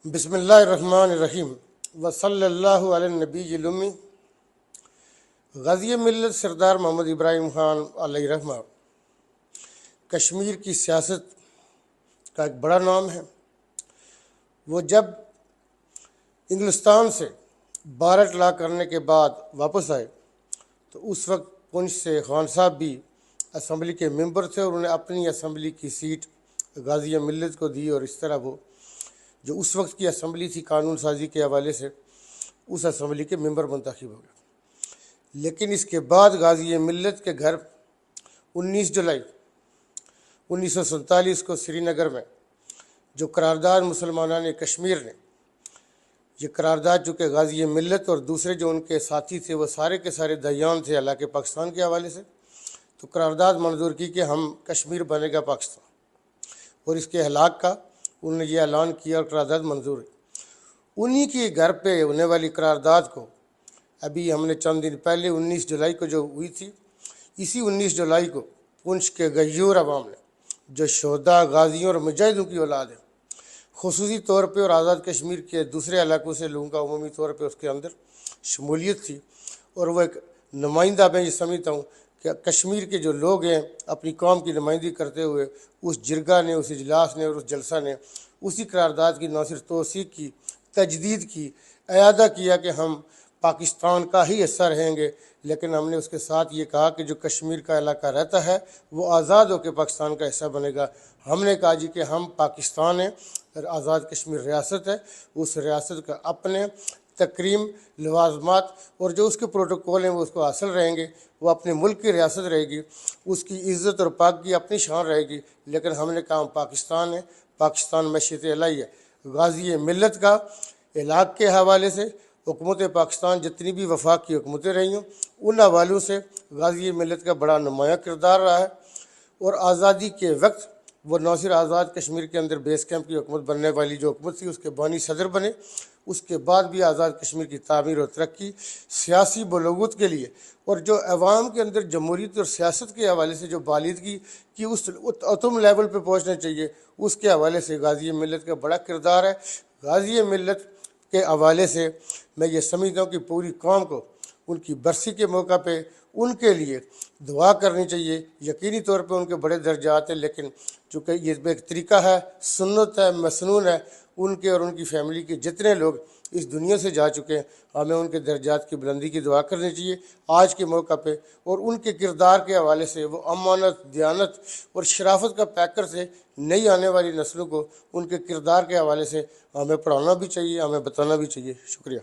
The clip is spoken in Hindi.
बिस्मिल्लाहिर्रहमानिर्रहीम वसल्लल्लाहु अला नबील उम्मी। गाज़ी मिल्लत सरदार मोहम्मद इब्राहिम ख़ान अलैहि रहमा कश्मीर की सियासत का एक बड़ा नाम है। वो जब इंग्लिस्तान से बारह इतला करने के बाद वापस आए तो उस वक्त पुंछ से खान साहब भी असम्बली के मेंबर थे और उन्हें अपनी असम्बली की सीट गाज़ी मिल्लत को दी और इस तरह वो जो उस वक्त की असम्बली थी कानून साजी के हवाले से उस असम्बली के मेंबर मुंतखब हो गए। लेकिन इसके बाद गाज़ी मिल्लत के घर 19 जुलाई 1947 को श्रीनगर में जो करारदाद मुसलमानान कश्मीर ने ये करारदाद चूँकि गाज़ी मिल्लत और दूसरे जो उनके साथी थे वो सारे के सारे दयान थे अल्लाह के पाकिस्तान के हवाले से, तो करारदाद मंजूर की कि हम कश्मीर बनेगा पाकिस्तान और इसके हलाक का उन्होंने ये ऐलान किया और करारदाद मंजूर है। उन्हीं के घर पे होने वाली करारदाद को अभी हमने चंद दिन पहले 19 जुलाई को जो हुई थी, इसी 19 जुलाई को पुंछ के गय्यूर अवाम ने जो शोहदा गाजियों और मुजाहिदों की औलाद है खुसूसी तौर पर और आज़ाद कश्मीर के दूसरे इलाकों से लोगों का उमूमी तौर पर उसके अंदर शमूलियत थी और वह एक नुमाइंदा मैं ये समझता हूँ कि कश्मीर के जो लोग हैं अपनी कौम की नुमाइंदगी करते हुए उस जिरगा ने, उस इजलास ने और उस जलसा ने उसी करारदाद की न सिर्फ तोसीक की, तजदीद की, अयादा किया कि हम पाकिस्तान का ही हिस्सा रहेंगे, लेकिन हमने उसके साथ ये कहा कि जो कश्मीर का इलाका रहता है वो आज़ाद होकर पाकिस्तान का हिस्सा बनेगा। हमने कहा जी कि हम पाकिस्तान हैं और आज़ाद कश्मीर रियासत है, उस रियासत का अपने तकरीम लवाजमात और जो उसके प्रोटोकॉल हैं वो उसको हासिल रहेंगे, वो अपने मुल्क की रियासत रहेगी, उसकी इज़्ज़त और पाकी अपनी शान रहेगी। लेकिन हमने कहा पाकिस्तान है, पाकिस्तान मशीत इलाही है। गाज़ी मिल्लत का इलाक़ के हवाले से हुकूमत पाकिस्तान जितनी भी वफाक की हुकूमतें रही हों उन हवालों से गाज़ी मिल्लत का बड़ा नुमाया किरदार रहा है और आज़ादी के वक्त वो न सिर्फ आज़ाद कश्मीर के अंदर बेस कैंप की हुकूमत बनने वाली जो हुकूमत थी उसके बानी सदर बने, उसके बाद भी आज़ाद कश्मीर की तामीर और तरक्की सियासी बलोगत के लिए और जो अवाम के अंदर जमहूरियत और सियासत के हवाले से जो बालिदगी की उस अतम लेवल पर पहुँचना चाहिए उसके हवाले से गाज़ी मिल्लत का बड़ा किरदार है। गाज़ी मिल्लत के हवाले से मैं ये समझता हूँ कि पूरी कौम को उनकी बरसी के मौका पे उनके लिए दुआ करनी चाहिए। यकीनी तौर पे उनके बड़े दर्जात हैं, लेकिन चूँकि ये एक तरीका है, सुन्नत है, मसनून है, उनके और उनकी फैमिली के जितने लोग इस दुनिया से जा चुके हैं हमें उनके दर्जात की बुलंदी की दुआ करनी चाहिए आज के मौका पे। और उनके किरदार के हवाले से वो अमानत, दयानत और शराफत का पैकर से नई आने वाली नस्लों को उनके किरदार के हवाले से हमें पढ़ाना भी चाहिए, हमें बताना भी चाहिए। शुक्रिया।